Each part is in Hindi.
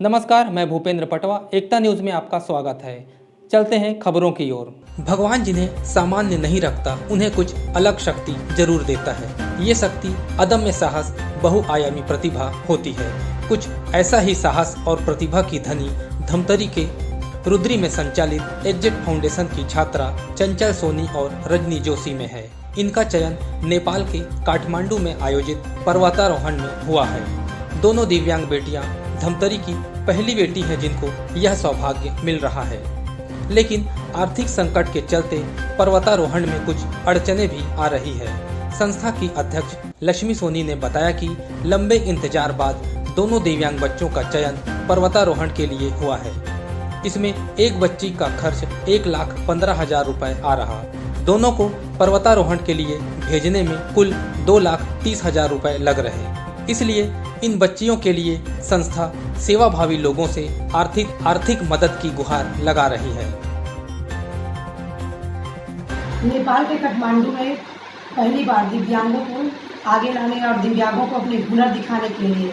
नमस्कार, मैं भूपेंद्र पटवा। एकता न्यूज़ में आपका स्वागत है। चलते हैं खबरों की ओर। भगवान जिन्हें सामान्य नहीं रखता, उन्हें कुछ अलग शक्ति जरूर देता है। ये शक्ति अदम्य साहस, बहुआयामी प्रतिभा होती है। कुछ ऐसा ही साहस और प्रतिभा की धनी धमतरी के रुद्री में संचालित एग्जिट फाउंडेशन की छात्रा चंचल सोनी और रजनी जोशी में है। इनका चयन नेपाल के काठमांडू में आयोजित पर्वतारोहण में हुआ है। दोनों दिव्यांग बेटियां धमतरी की पहली बेटी है जिनको यह सौभाग्य मिल रहा है, लेकिन आर्थिक संकट के चलते पर्वतारोहण में कुछ अड़चने भी आ रही है। संस्था की अध्यक्ष लक्ष्मी सोनी ने बताया कि लंबे इंतजार बाद दोनों दिव्यांग बच्चों का चयन पर्वतारोहण के लिए हुआ है। इसमें एक बच्ची का खर्च 1,15,000 रुपए आ रहा। दोनों को पर्वतारोहण के लिए भेजने में कुल 2,30,000 रुपए लग रहे। इसलिए इन बच्चियों के लिए संस्था सेवाभावी लोगों से आर्थिक मदद की गुहार लगा रही है। नेपाल के काठमांडू में पहली बार दिव्यांगों को आगे लाने और दिव्यांगों को अपने हुनर दिखाने के लिए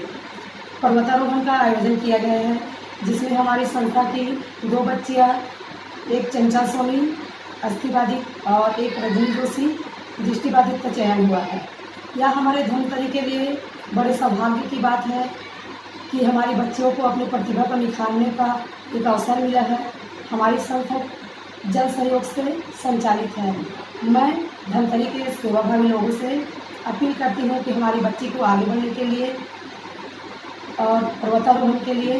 पर्वतारोहण का आयोजन किया गया है, जिसमें हमारी संस्था की 2 बच्चियां, एक चंचल सोनी अस्थिबाधित और एक रजनी जोशी दृष्टिबाधित का चयन हुआ है। यह हमारे धमतरी के लिए बड़े सौभाग्य की बात है कि हमारी बच्चियों को अपनी प्रतिभा को निखारने का एक अवसर मिला है। हमारी संस्था जन सहयोग से संचालित है। मैं धमतरी के सेवाभावी लोगों से अपील करती हूँ कि हमारी बच्ची को आगे बढ़ने के लिए और पर्वतारोहण के लिए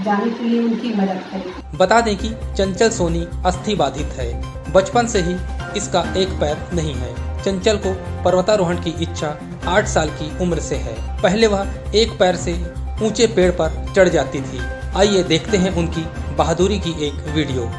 जाने के लिए उनकी मदद करें। बता दें कि चंचल सोनी अस्थिबाधित है। बचपन से ही इसका एक पैर नहीं है। चंचल को पर्वतारोहण की इच्छा 8 साल की उम्र से है। पहले वह एक पैर से ऊंचे पेड़ पर चढ़ जाती थी। आइए देखते हैं उनकी बहादुरी की एक वीडियो।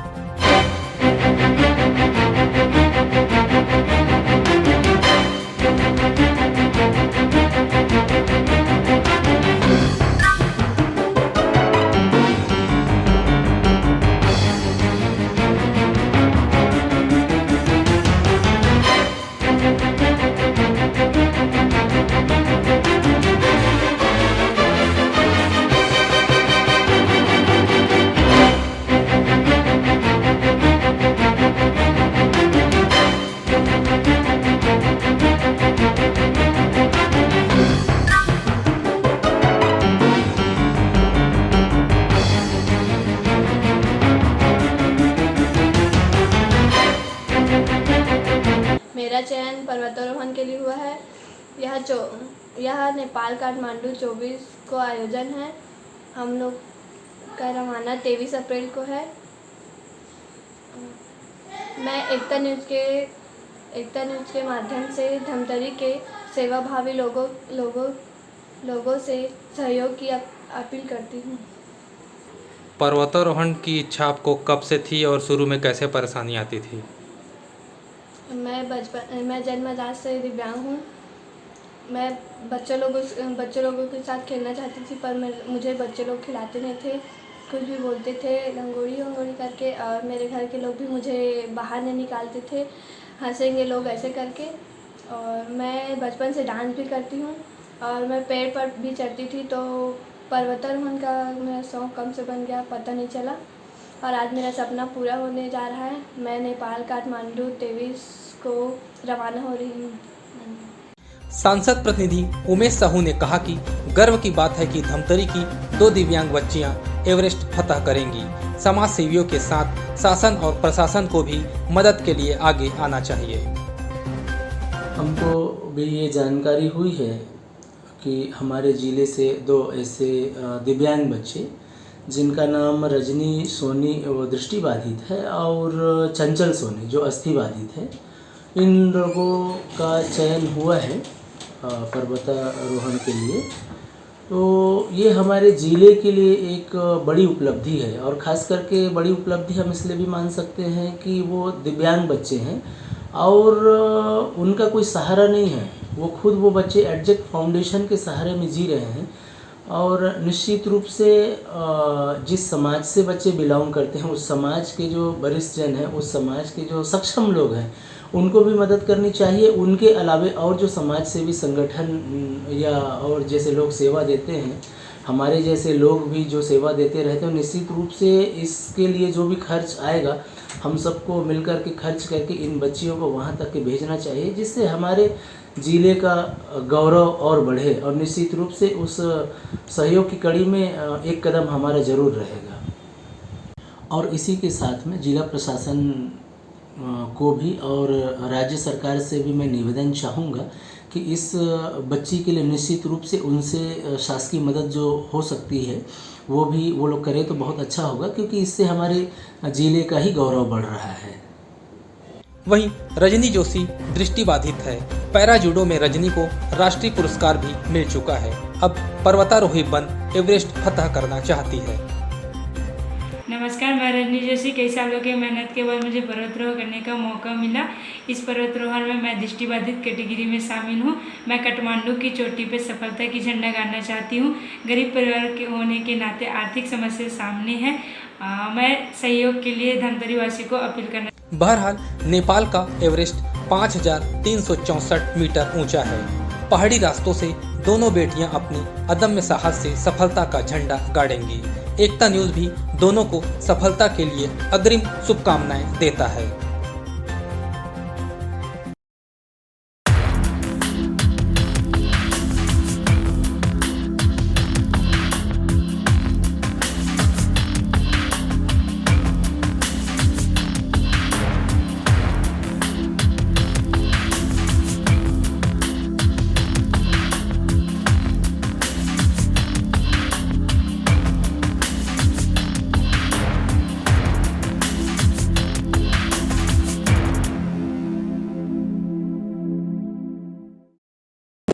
मेरा चयन पर्वतारोहण के लिए हुआ है। यह नेपाल काठमांडू 24 को आयोजन है। हम लोग का रवाना 23 अप्रैल को है। मैं एकता न्यूज़ के माध्यम से धमतरी के सेवाभावी लोगों से सहयोग की अपील करती हूँ। पर्वतारोहण की इच्छा आपको कब से थी और शुरू में कैसे परेशानी आती थी? मैं जन्मजात से दिव्यांग हूँ। मैं बच्चे लोगों के साथ खेलना चाहती थी, पर मुझे बच्चे लोग खिलाते नहीं थे, कुछ भी बोलते थे लंगोड़ी करके, और मेरे घर के लोग भी मुझे बाहर नहीं निकालते थे, हंसेंगे लोग ऐसे करके। और मैं बचपन से डांस भी करती हूँ और मैं पेड़ पर भी चढ़ती थी, तो पर्वतारोहण का मेरा शौक़ कम से बन गया, पता नहीं चला, और आज मेरा सपना पूरा होने जा रहा है। मैं नेपाल काठमांडू 23 को रवाना हो रही हूँ। सांसद प्रतिनिधि उमेश साहू ने कहा कि गर्व की बात है कि धमतरी की 2 दिव्यांग बच्चियां एवरेस्ट फतह करेंगी। समाज सेवियों के साथ शासन और प्रशासन को भी मदद के लिए आगे आना चाहिए। हमको भी ये जानकारी हुई है कि हमारे ज़िले से 2 ऐसे दिव्यांग बच्चे, जिनका नाम रजनी सोनी वो दृष्टिबाधित है और चंचल सोनी जो अस्थिबाधित है, इन लोगों का चयन हुआ है पर्वतारोहण के लिए। तो ये हमारे ज़िले के लिए एक बड़ी उपलब्धि है, और ख़ास करके बड़ी उपलब्धि हम इसलिए भी मान सकते हैं कि वो दिव्यांग बच्चे हैं और उनका कोई सहारा नहीं है। वो बच्चे एग्जिट फाउंडेशन के सहारे में जी रहे हैं, और निश्चित रूप से जिस समाज से बच्चे बिलोंग करते हैं, उस समाज के जो वरिष्ठ जन हैं, उस समाज के जो सक्षम लोग हैं, उनको भी मदद करनी चाहिए। उनके अलावे और जो समाज सेवी संगठन या और जैसे लोग सेवा देते हैं, हमारे जैसे लोग भी जो सेवा देते रहते हैं, निश्चित रूप से इसके लिए जो भी खर्च आएगा हम सबको मिलकर के खर्च करके इन बच्चियों को वहाँ तक के भेजना चाहिए, जिससे हमारे ज़िले का गौरव और बढ़े। और निश्चित रूप से उस सहयोग की कड़ी में एक कदम हमारा ज़रूर रहेगा। और इसी के साथ में जिला प्रशासन को भी और राज्य सरकार से भी मैं निवेदन चाहूँगा कि इस बच्ची के लिए निश्चित रूप से उनसे शासकीय मदद जो हो सकती है वो लोग करें तो बहुत अच्छा होगा, क्योंकि इससे हमारे ज़िले का ही गौरव बढ़ रहा है। वहीं रजनी जोशी दृष्टिबाधित है। पैरा जूडो में रजनी को राष्ट्रीय पुरस्कार भी मिल चुका है। अब पर्वतारोही बन एवरेस्ट फतह करना चाहती है। नमस्कार, मैं रजनी जोशी। कई सालों की मेहनत के बाद मुझे पर्वतारोहण करने का मौका मिला। इस पर्वतारोहण में मैं दृष्टिबाधित कैटेगरी में शामिल हूँ। मैं काठमांडू की चोटी पर सफलता की झंडा गाड़ना चाहती हूँ। गरीब परिवार के होने के नाते आर्थिक समस्या सामने है। मैं सहयोग के लिए धमतरी वासी को अपील करना। बहरहाल नेपाल का एवरेस्ट 5,364 मीटर ऊंचा है। पहाड़ी रास्तों से दोनों बेटियां अपनी अदम्य साहस से सफलता का झंडा गाड़ेंगी। एकता न्यूज़ भी दोनों को सफलता के लिए अग्रिम शुभकामनाएं देता है।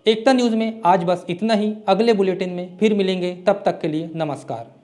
एकता न्यूज़ में आज बस इतना ही। अगले बुलेटिन में फिर मिलेंगे, तब तक के लिए नमस्कार।